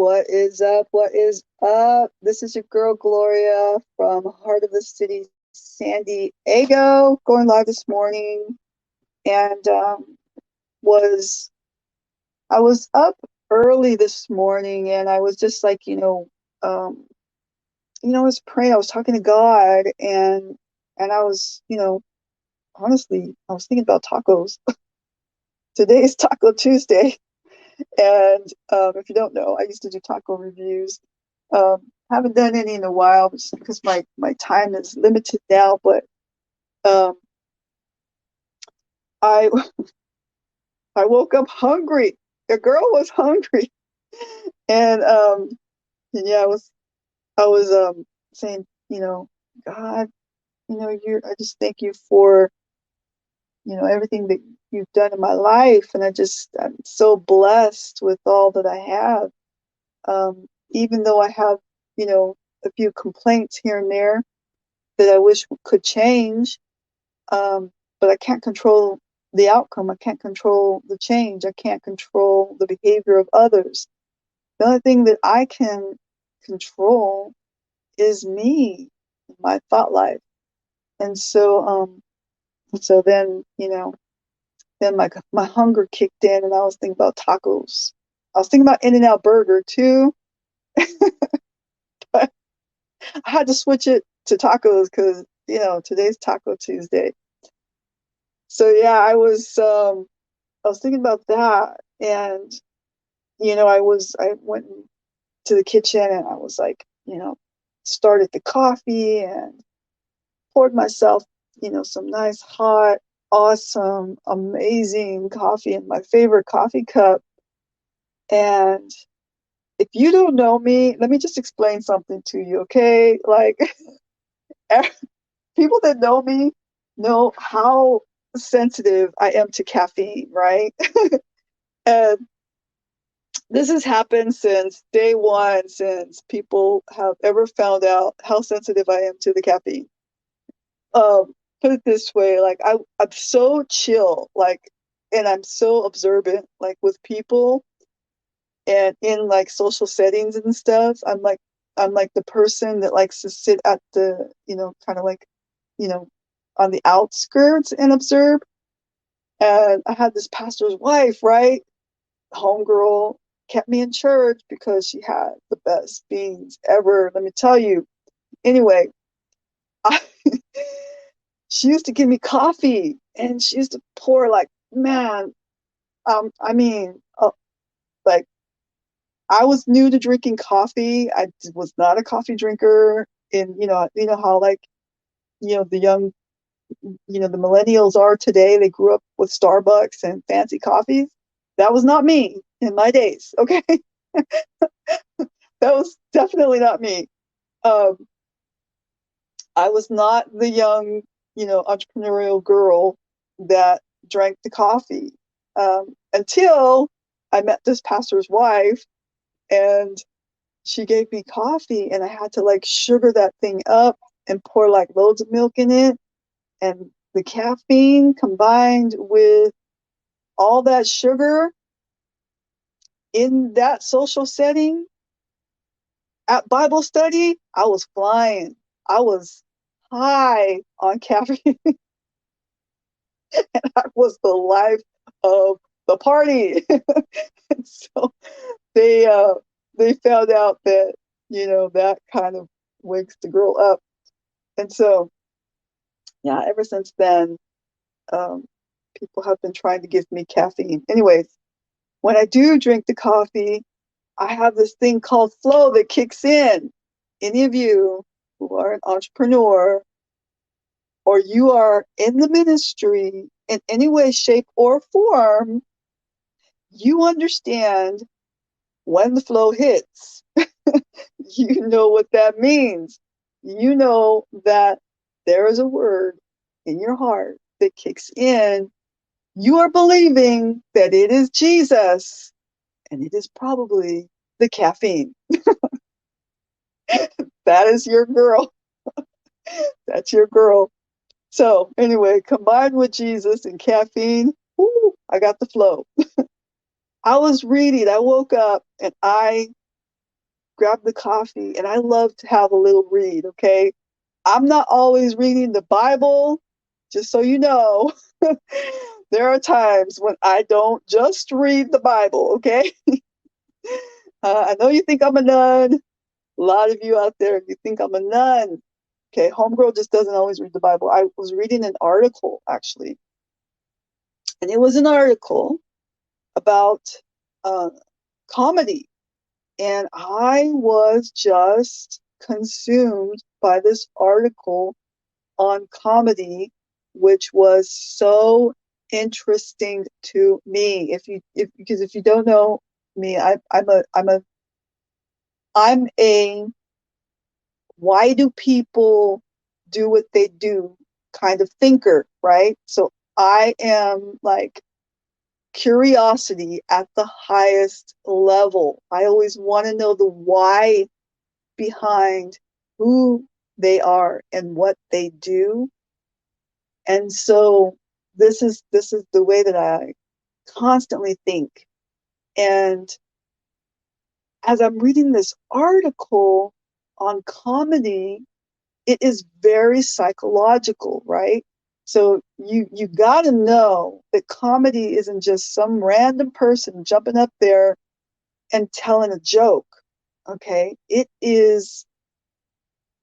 What is up? What is up? This is your girl Gloria from Heart of the City, San Diego, going live this morning. And was I was up early this morning, and I was just like, I was praying. I was talking to God, and I was, honestly, I was thinking about tacos. Today is Taco Tuesday, and if you don't know, I used to do taco reviews. Haven't done any in a while just because my time is limited now. But um, I I woke up hungry. The girl was hungry, and yeah, I was saying, God, I just thank you for everything that you've done in my life, and I'm so blessed with all that I have. Even though I have a few complaints here and there that I wish could change. But I can't control the outcome. I can't control the change. I can't control the behavior of others. The only thing that I can control is me, my thought life. And so then, then my hunger kicked in, and I was thinking about tacos. I was thinking about In-N-Out Burger too, but I had to switch it to tacos because, today's Taco Tuesday. So yeah, I was thinking about that, and I went to the kitchen, and I was like, started the coffee and poured myself, some nice hot, awesome, amazing coffee in my favorite coffee cup. And if you don't know me, let me just explain something to you, okay? Like people that know me know how sensitive I am to caffeine, right? And this has happened since day one, since people have ever found out how sensitive I am to the caffeine. Put it this way, like I'm so chill, like, and I'm so observant, like with people and in like social settings and stuff. I'm like the person that likes to sit at the, kind of like, you know, on the outskirts and observe. And I had this pastor's wife, right? Homegirl kept me in church because she had the best beans ever. Let me tell you. Anyway, I, she used to give me coffee, and she used to pour like, man, I mean, like I was new to drinking coffee. I was not a coffee drinker. And you know how like the young, the millennials are today. They grew up with Starbucks and fancy coffees. That was not me in my days. Okay, that was definitely not me. Um, I was not the young, entrepreneurial girl that drank the coffee until I met this pastor's wife, and she gave me coffee, and I had to like sugar that thing up and pour like loads of milk in it. And the caffeine combined with all that sugar in that social setting at Bible study, I was flying. I was high on caffeine. I was the life of the party. And so they uh they found out that that kind of wakes the girl up. And so yeah, ever since then, um people have been trying to give me caffeine. Anyways, when I do drink the coffee, I have this thing called flow that kicks in. Any of you who are an entrepreneur, or you are in the ministry in any way, shape, or form, you understand when the flow hits. You know what that means. You know that there is a word in your heart that kicks in. You are believing that it is Jesus, and it is probably the caffeine. That is your girl. That's your girl. So, anyway, combined with Jesus and caffeine, whoo, I got the flow. I was reading, I woke up, and I grab the coffee, and I love to have a little read, okay? I'm not always reading the Bible, just so you know. There are times when I don't just read the Bible, okay? I know you think I'm a nun. A lot of you out there, you think I'm a nun. Okay, homegirl just doesn't always read the Bible. I was reading an article, actually, and it was an article about uh, comedy. And I was just consumed by this article on comedy, which was so interesting to me. Because if you don't know me, I'm a why do people do what they do kind of thinker, right? So I am like curiosity at the highest level. I always want to know the why behind who they are and what they do. And so this is the way that I constantly think. And as I'm reading this article on comedy, it is very psychological, right? So you got to know that comedy isn't just some random person jumping up there and telling a joke. Okay, it is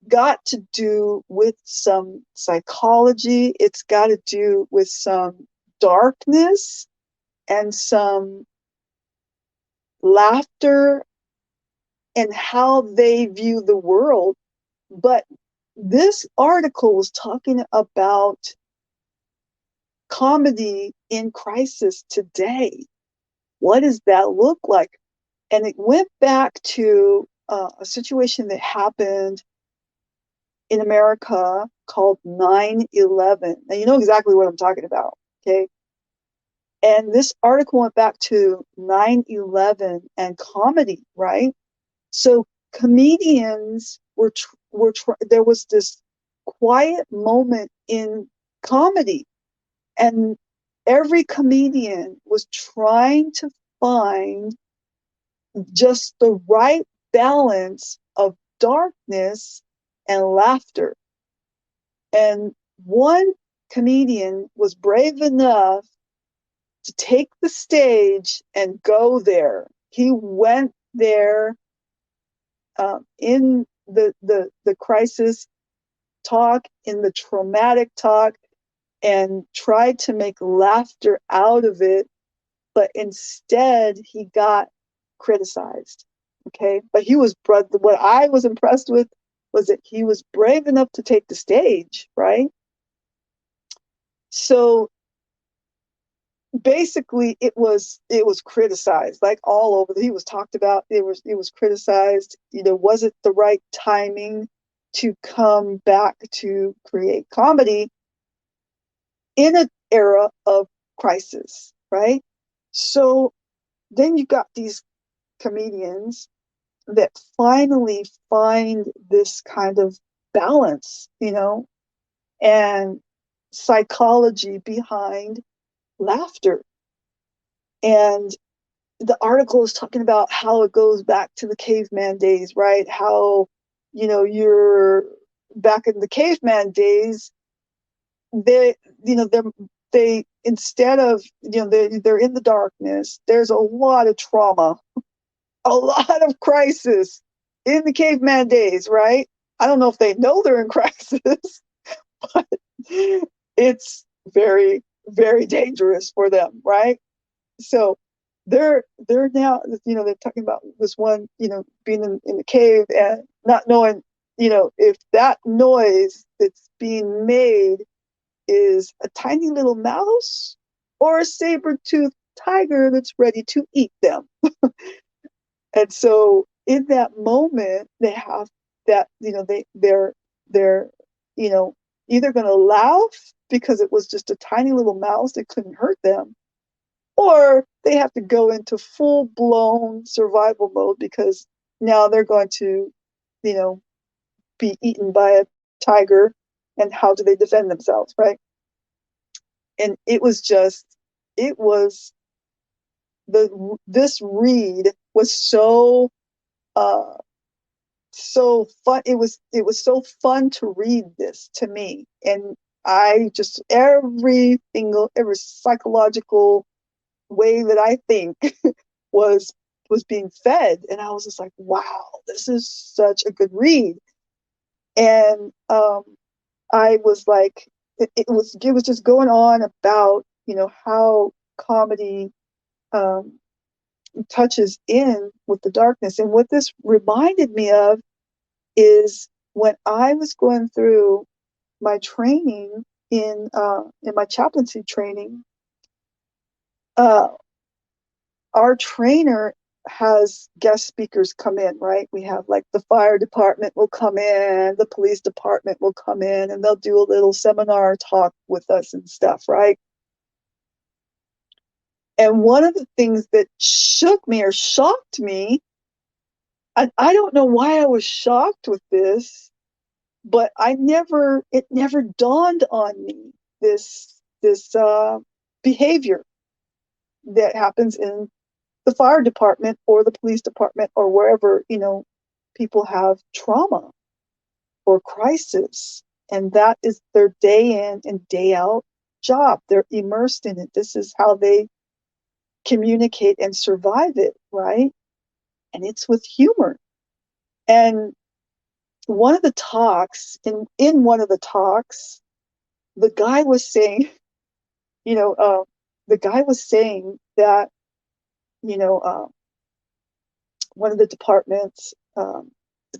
got to do with some psychology. It's got to do with some darkness and some laughter and how they view the world. But this article was talking about comedy in crisis today. What does that look like? And it went back to a situation that happened in America called 9/11. Now, you know exactly what I'm talking about, okay? And this article went back to 9/11 and comedy, right? So comedians there was this quiet moment in comedy, and every comedian was trying to find just the right balance of darkness and laughter. And one comedian was brave enough to take the stage and go there. He went there in the crisis talk, in the traumatic talk, and tried to make laughter out of it, but instead he got criticized. Okay, but what I was impressed with was that he was brave enough to take the stage, right? So basically it was criticized like all over. He was talked about, it was criticized. Was it the right timing to come back to create comedy in an era of crisis, right? So then you got these comedians that finally find this kind of balance, and psychology behind laughter. And the article is talking about how it goes back to the caveman days, right? How, you're back in the caveman days, they, they instead of, they're in the darkness. There's a lot of trauma, a lot of crisis in the caveman days, right? I don't know if they know they're in crisis, but it's very, very dangerous for them, right? So they're now, they're talking about this one, being in the cave and not knowing, if that noise that's being made is a tiny little mouse or a saber-toothed tiger that's ready to eat them. And so in that moment, they have that, they're, you know, either going to laugh because it was just a tiny little mouse that couldn't hurt them, or they have to go into full blown survival mode because now they're going to, you know, be eaten by a tiger. And how do they defend themselves, right? And it was this read was so so fun. It was so fun to read this to me, and I just every psychological way that I think was was being fed, and I was just like, wow, this is such a good read. And I was like, it was just going on about how comedy um, touches in with the darkness, and what this reminded me of is when I was going through my training in my chaplaincy training. Uh, our trainer has guest speakers come in, right? We have like the fire department will come in, the police department will come in, and they'll do a little seminar talk with us and stuff, right? And one of the things that shook me or shocked me, I don't know why I was shocked with this, but it never dawned on me, this behavior that happens in the fire department or the police department or wherever people have trauma or crisis, and that is their day in and day out job. They're immersed in it. This is how they communicate and survive it, right? And it's with humor. And one of the talks in one of the talks, the guy was saying, you know, the guy was saying that you know one of the departments, I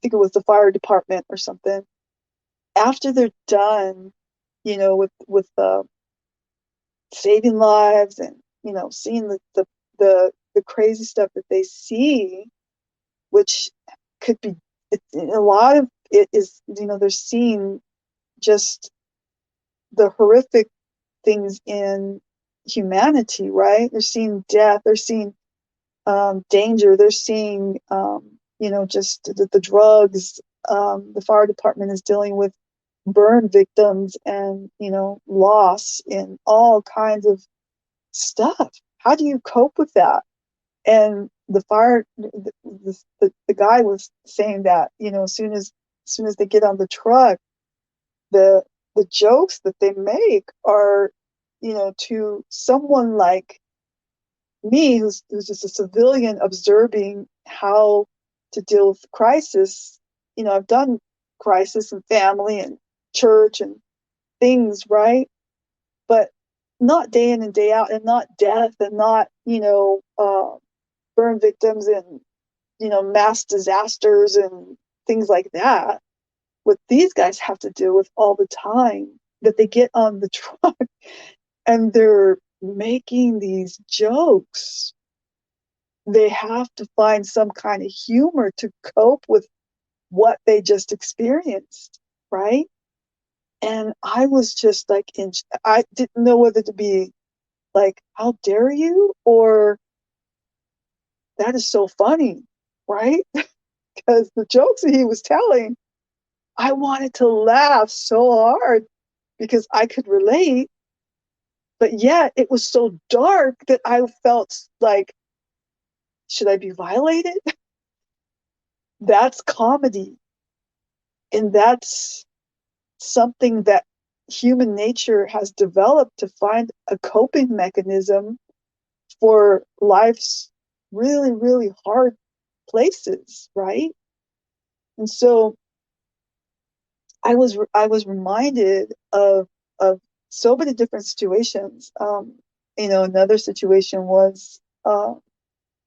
think it was the fire department or something, after they're done, with saving lives and seeing the crazy stuff that they see, which could be a lot of it is they're seeing just the horrific things in humanity, right? They're seeing death, they're seeing danger, they're seeing just the drugs. The fire department is dealing with burn victims and loss and all kinds of stuff. How do you cope with that? And the guy was saying that as soon as they get on the truck, the the jokes that they make are to someone like me, who's just a civilian observing how to deal with crisis. I've done crisis and family and church and things, right? But not day in and day out, and not death, and not burn victims and mass disasters and things like that. What these guys have to deal with all the time, that they get on the truck and they're making these jokes. They have to find some kind of humor to cope with what they just experienced, right? And I was just like, I didn't know whether to be like, how dare you? Or that is so funny, right? Because the jokes that he was telling, I wanted to laugh so hard because I could relate. But yet it was so dark that I felt like, should I be violated? That's comedy. And that's something that human nature has developed to find a coping mechanism for life's really, really hard places, right? And so I was reminded of so many different situations. Another situation was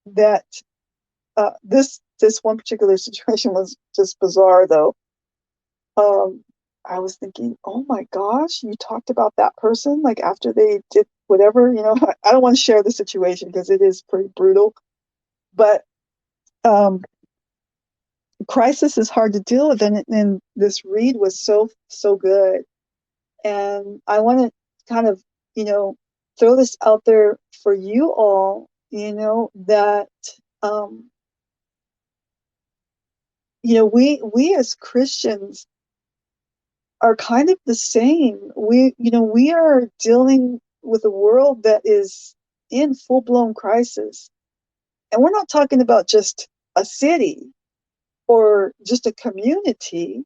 that this one particular situation was just bizarre, though. I was thinking, oh my gosh, you talked about that person like after they did whatever. I don't want to share the situation because it is pretty brutal, but um, crisis is hard to deal with, and this read was so good. And I want to kind of, throw this out there for you all, that, um, we as Christians are kind of the same. We are dealing with a world that is in full blown crisis. And we're not talking about just a city or just a community.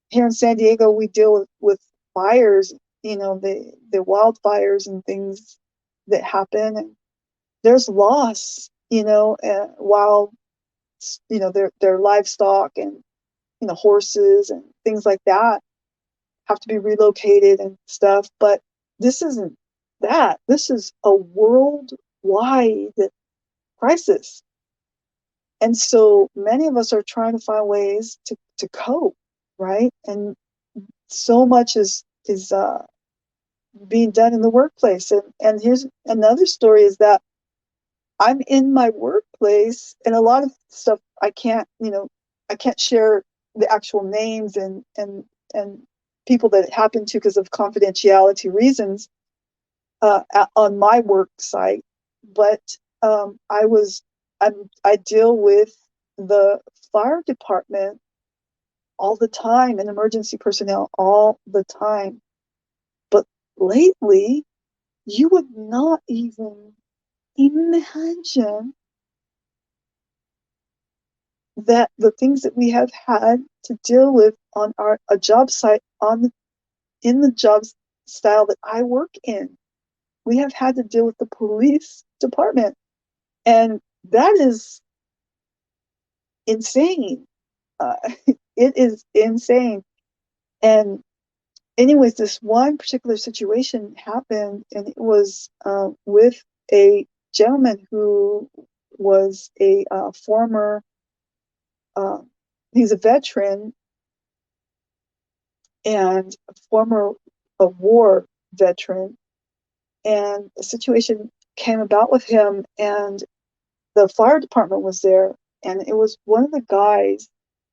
Here in San Diego, we deal with fires, the wildfires and things that happen, and there's loss, while their livestock and horses and things like that have to be relocated and stuff. But this isn't that. This is a worldwide crisis. And so many of us are trying to find ways to cope, right? And so much is being done in the workplace. And here's another story is that I'm in my workplace, and a lot of stuff I can't share the actual names and people that it happened to because of confidentiality reasons on my work site. But I was I deal with the fire department all the time and emergency personnel all the time. But lately, you would not even imagine that the things that we have had to deal with on a job site in the job style that I work in. We have had to deal with the police department, and that is insane. Uh, it is insane. And anyways, this one particular situation happened, and it was with a gentleman who was a former, uh, he's a veteran and a former war veteran. And a situation came about with him, and the fire department was there, and it was one of the guys,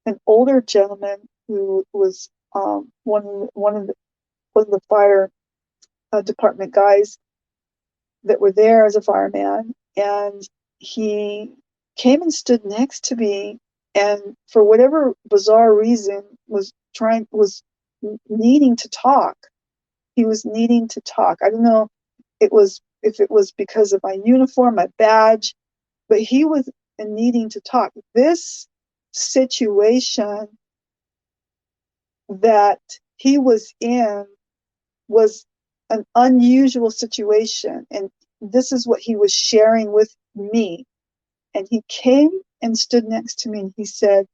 an older gentleman who was one of the fire department guys that were there as a fireman, and he came and stood next to me, and for whatever bizarre reason was needing to talk. He was needing to talk. I don't know if it was because of my uniform, my badge, but he was needing to talk. This situation that he was in was an unusual situation, and this is what he was sharing with me. And he came and stood next to me, and he said,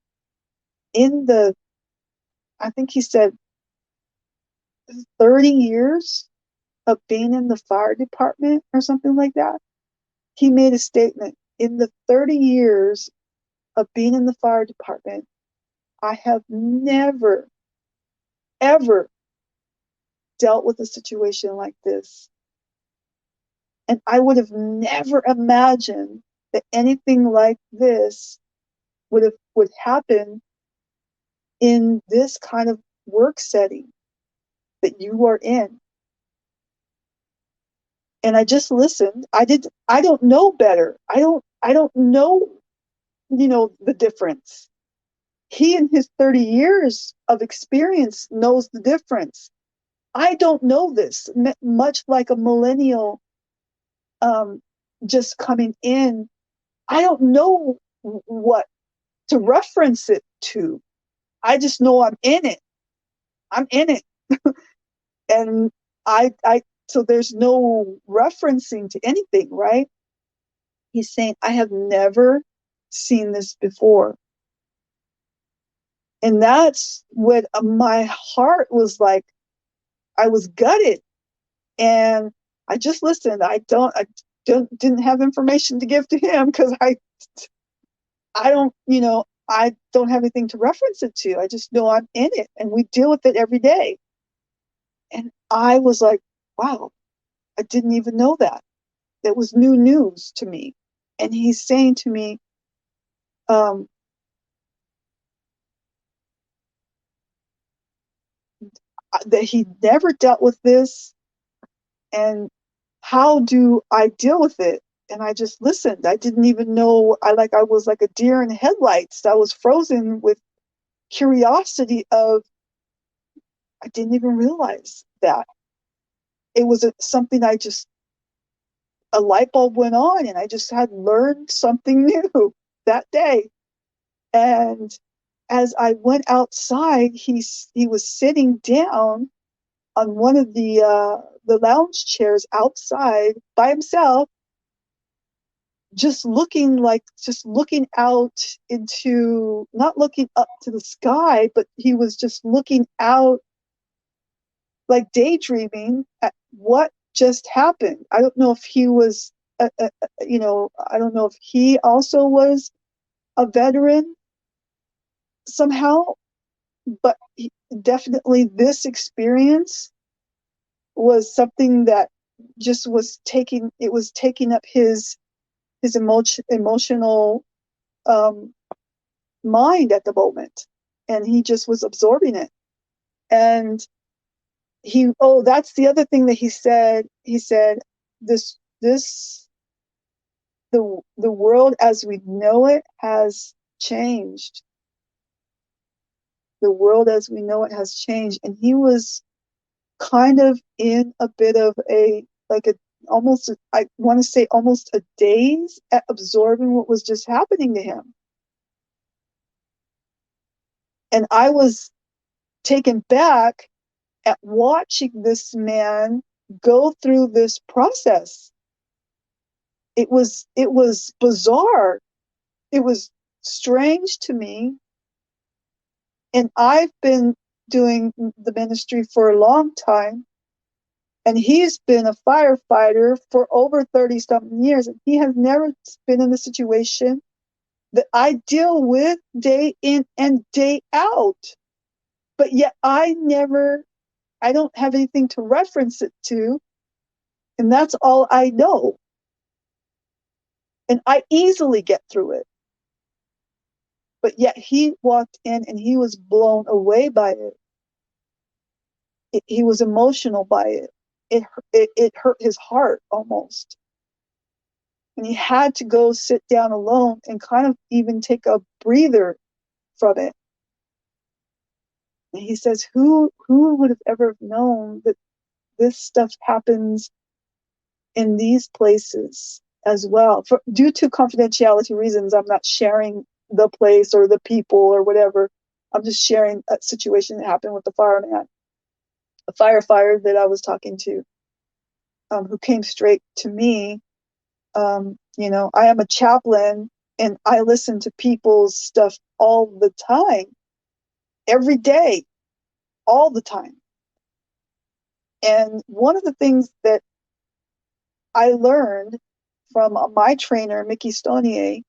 I think he said 30 years of being in the fire department or something like that. He made a statement, in the 30 years of being in the fire department, I have never, ever dealt with a situation like this. And I would have never imagined that anything like this would happen in this kind of work setting that you are in. And I just listened. I don't know better. I don't know, the difference. He in his 30 years of experience knows the difference. I don't know this, much like a millennial just coming in. I don't know what to reference it to. I just know I'm in it. I'm in it. And so there's no referencing to anything, right? He's saying, I have never seen this before. And that's what my heart was like. I was gutted, and I just listened. Didn't have information to give to him because I don't, I don't have anything to reference it to. I just know I'm in it, and we deal with it every day. And I was like, wow, I didn't even know that. That was new news to me. And he's saying to me, um, that he never dealt with this, and how do I deal with it? And I just listened. I didn't even know. I was like a deer in headlights. I was frozen with curiosity of, I didn't even realize that it was something a light bulb went on, and I just had learned something new that day. And as I went outside, he was sitting down on one of the lounge chairs outside by himself, just looking out into, not looking up to the sky, but he was just looking out, like daydreaming at what just happened. I don't know if he was, I don't know if he also was a veteran somehow, but definitely this experience was something that just was taking up his emotional um, mind at the moment, and he just was absorbing it. And that's the other thing that he said, this the world as we know it has changed. The world as we know it has changed. And he was kind of in a bit of I want to say almost a daze at absorbing what was just happening to him. And I was taken back at watching this man go through this process. It was bizarre. It was strange to me. And I've been doing the ministry for a long time, and he's been a firefighter for over 30 something years, and he has never been in a situation that I deal with day in and day out. But yet I don't have anything to reference it to, and that's all I know. And I easily get through it. But yet he walked in and he was blown away by it. He was emotional by it. It hurt his heart almost. And he had to go sit down alone and kind of even take a breather from it. And he says, who would have ever known that this stuff happens in these places as well? Due to confidentiality reasons, I'm not sharing the place or the people or whatever. I'm just sharing a situation that happened with the fireman, a firefighter that I was talking to, who came straight to me. I am a chaplain, and I listen to people's stuff all the time, every day, all the time. And one of the things that I learned from my trainer, Mickey Stonier,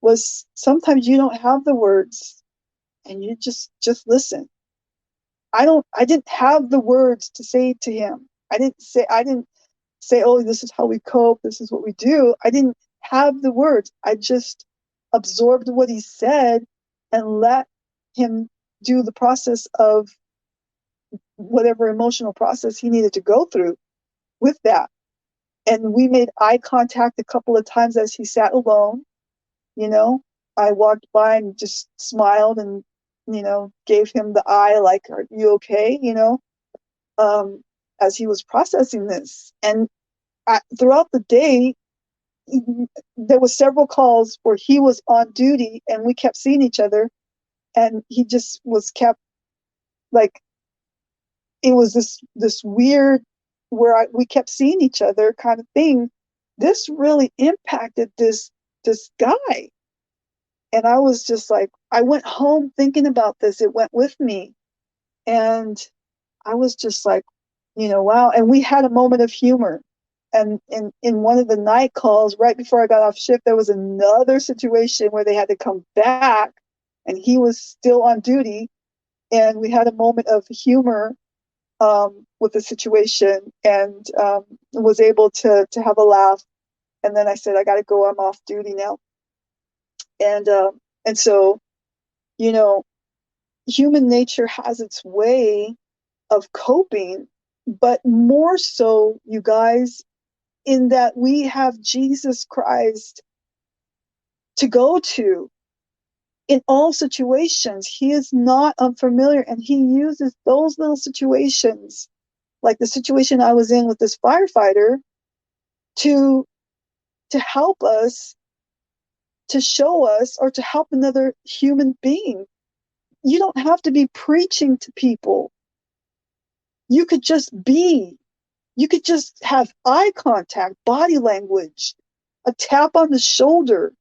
was sometimes you don't have the words and you just listen. I didn't have the words to say to him. I didn't say, oh, this is how we cope, this is what we do. I didn't have the words. I just absorbed what he said and let him do the process of whatever emotional process he needed to go through with that. And we made eye contact a couple of times as he sat alone. I walked by and just smiled and, gave him the eye, like, are you okay? As he was processing this. And throughout the day, there were several calls where he was on duty and we kept seeing each other, and he just was kept, like, it was this weird where we kept seeing each other kind of thing. This really impacted this guy. And I was just like, I went home thinking about this. It went with me. And I was just like, wow. And we had a moment of humor. And in one of the night calls, right before I got off shift, there was another situation where they had to come back and he was still on duty. And we had a moment of humor with the situation, and was able to have a laugh. And then I said, I got to go. I'm off duty now. And so, human nature has its way of coping, but more so, you guys, in that we have Jesus Christ to go to in all situations. He is not unfamiliar, and he uses those little situations, like the situation I was in with this firefighter, to help us, to show us, or to help another human being You don't have to be preaching to people. You could just be. You could just have eye contact, body language, a tap on the shoulder,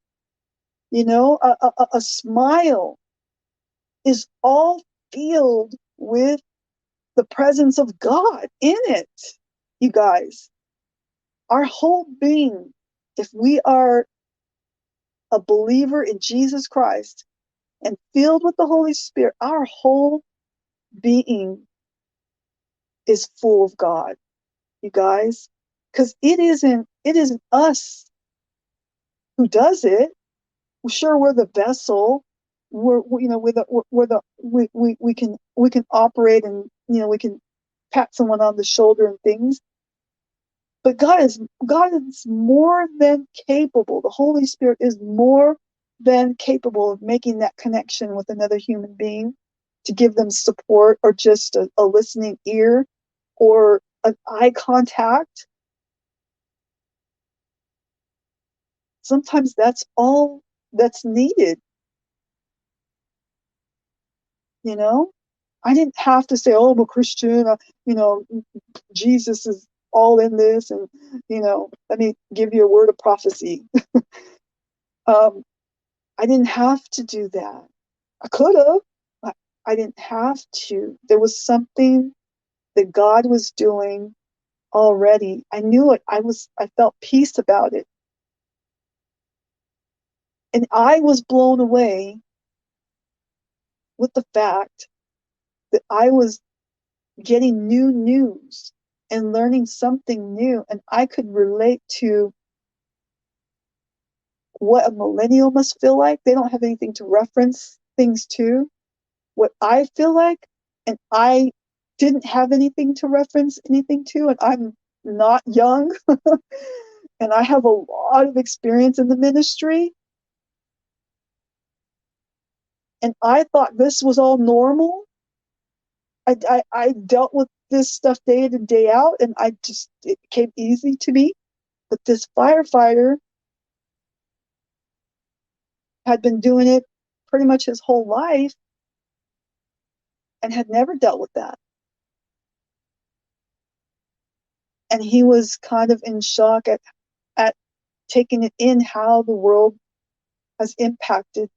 a smile is all filled with the presence of God in it, you guys. Our whole being, if we are a believer in Jesus Christ and filled with the Holy Spirit, our whole being is full of God, you guys. Because it isn't us who does it. Sure, we're the vessel. We can operate, and we can pat someone on the shoulder and things. But God is more than capable. The Holy Spirit is more than capable of making that connection with another human being, to give them support, or just a listening ear, or an eye contact. Sometimes that's all that's needed. You know, I didn't have to say, "Oh, I'm a Christian." You know, Jesus is all in this, and let me give you a word of prophecy. um, I didn't have to do that. I could have, but I didn't have to. There was something that God was doing already. I knew it. I felt peace about it, and I was blown away with the fact that I was getting new news and learning something new, and I could relate to what a millennial must feel like. They don't have anything to reference things to. What I feel like, and I didn't have anything to reference anything to, and I'm not young, and I have a lot of experience in the ministry, and I thought this was all normal. I dealt with this stuff day in and day out, and it came easy to me. But this firefighter had been doing it pretty much his whole life and had never dealt with that. And he was kind of in shock at taking it in, how the world has impacted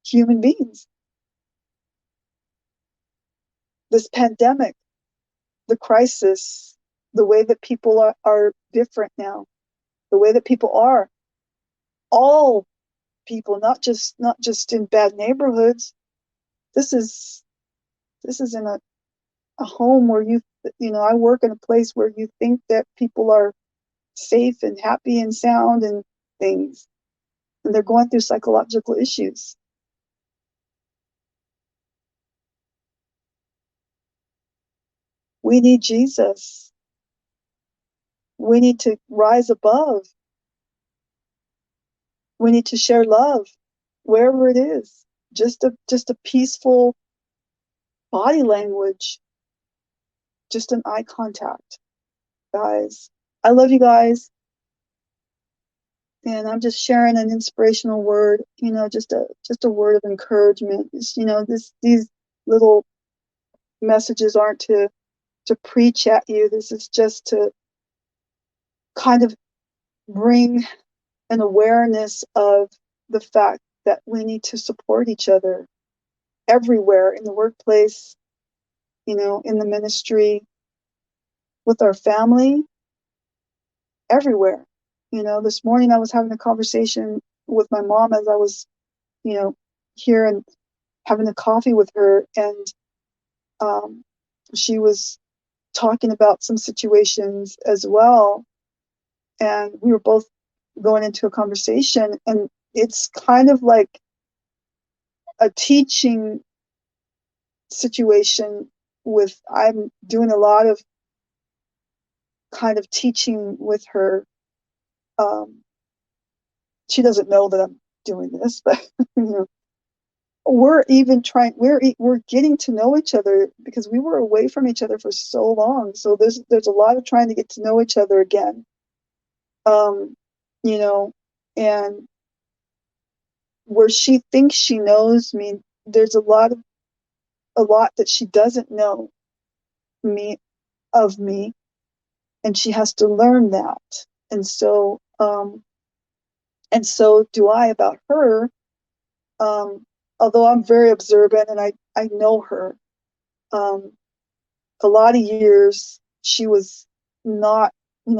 human beings. This pandemic, the crisis, the way that people are different now, the way that people are, all people, not just in bad neighborhoods. This is in a home where I work in a place where you think that people are safe and happy and sound and things, and they're going through psychological issues. We need Jesus. We need to rise above. We need to share love wherever it is. Just a peaceful body language, just an eye contact, guys. I love you guys, and I'm just sharing an inspirational word. Just a word of encouragement. These little messages aren't to preach at you. This is just to kind of bring an awareness of the fact that we need to support each other everywhere, in the workplace, in the ministry, with our family, everywhere. This morning I was having a conversation with my mom as I was, here and having a coffee with her, and she was talking about some situations as well, and we were both going into a conversation, and it's kind of like a teaching situation. I'm doing a lot of kind of teaching with her. She doesn't know that I'm doing this, but we're even trying. We're getting to know each other, because we were away from each other for so long. So there's a lot of trying to get to know each other again. Um, you know, and where she thinks she knows me, there's a lot of a lot that she doesn't know me of me, and she has to learn that. And so and so do I about her. Um, Although I'm very observant and I know her, um, a lot of years she was not,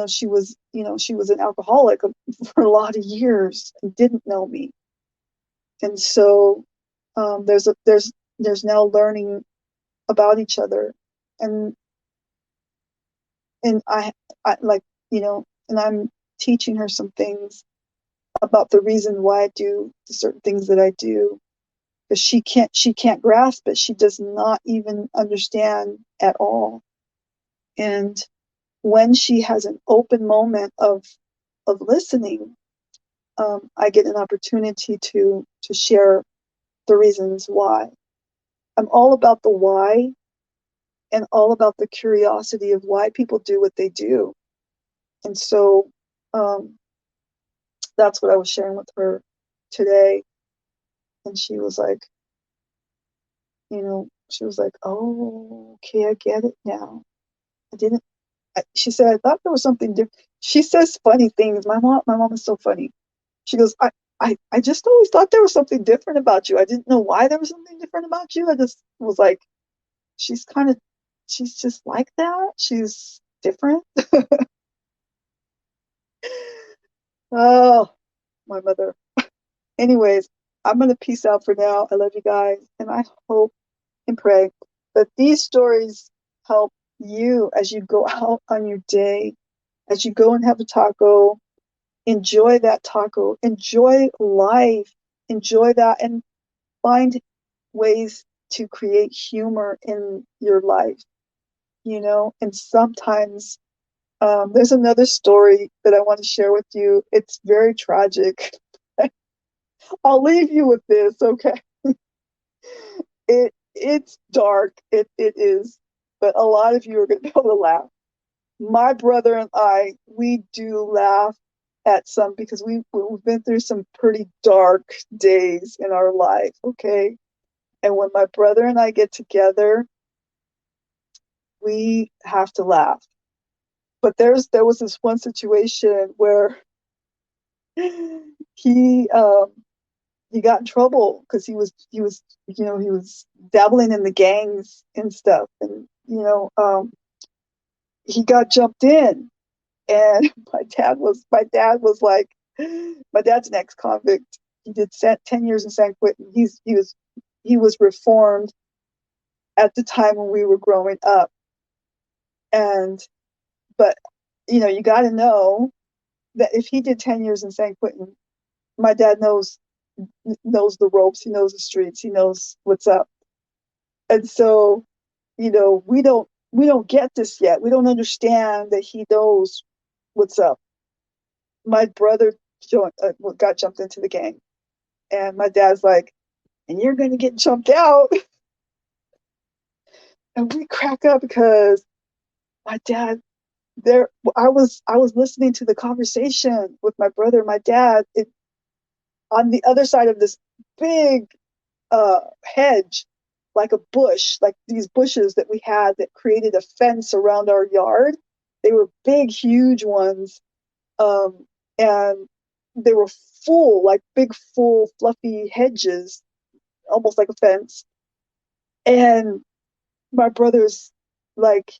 she was an alcoholic for a lot of years and didn't know me. And so there's now learning about each other, and and I like, and I'm teaching her some things about the reason why I do the certain things that I do, because she can't grasp it. She does not even understand at all. And when she has an open moment of listening, I get an opportunity to share the reasons why. I'm all about the why, and all about the curiosity of why people do what they do. And so um, that's what I was sharing with her today. And she was like, "Oh, okay, I get it now. I didn't." She said, "I thought there was something different." She says funny things. My mom is so funny. She goes, I just always thought there was something different about you. I didn't know why there was something different about you. I just was like, she's kind of, she's just like that. She's different. Oh, my mother. Anyways, I'm going to peace out for now. I love you guys. And I hope and pray that these stories help you as you go out on your day, as you go and have a taco. Enjoy that taco, enjoy life, enjoy that, and find ways to create humor in your life. And sometimes there's another story that I want to share with you. It's very tragic. I'll leave you with this, okay? It's dark. It is, but a lot of you are going to be able to laugh. My brother and I, we do laugh at some, because we've been through some pretty dark days in our life, okay? And when my brother and I get together, we have to laugh. But there was this one situation where he he got in trouble because he was dabbling in the gangs and stuff, and he got jumped in, and my dad was like, my dad's an ex-convict. He did 10 years in San Quentin. He was reformed at the time when we were growing up. And but you got to know that if he did 10 years in San Quentin, my dad knows the ropes, he knows the streets, he knows what's up. And so, we don't get this yet. We don't understand that he knows what's up. My brother got jumped into the gang, and my dad's like, "And you're going to get jumped out." And we crack up because my dad there I was listening to the conversation with my brother and my dad on the other side of this big hedge, like a bush, like these bushes that we had that created a fence around our yard. They were big, huge ones, and they were full, like big, full, fluffy hedges, almost like a fence. And my brother's like,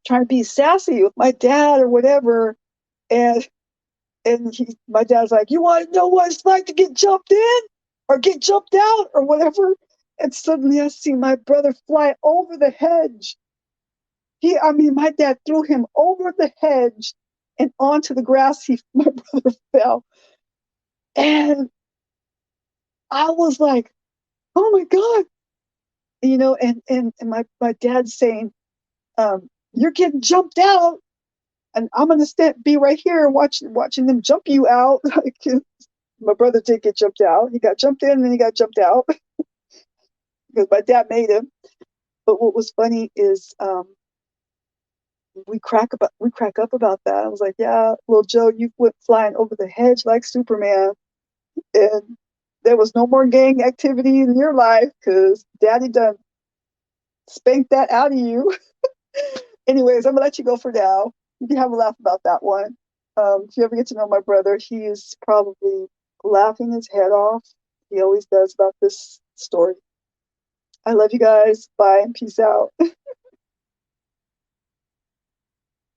trying to be sassy with my dad or whatever, and my dad's like, "You want to know what it's like to get jumped in or get jumped out or whatever?" And suddenly I see my brother fly over the hedge. My dad threw him over the hedge and onto the grass. My brother fell. And I was like, "Oh my God." And my dad's saying, "You're getting jumped out, and I'm going to be right here watching them jump you out." My brother did get jumped out. He got jumped in and then he got jumped out because my dad made him. But what was funny is we crack up about that. I was like, "Yeah, little Joe, you went flying over the hedge like Superman." And there was no more gang activity in your life because daddy done spanked that out of you. Anyways, I'm gonna let you go for now. You can have a laugh about that one. If you ever get to know my brother, he is probably laughing his head off. He always does about this story. I love you guys. Bye and peace out.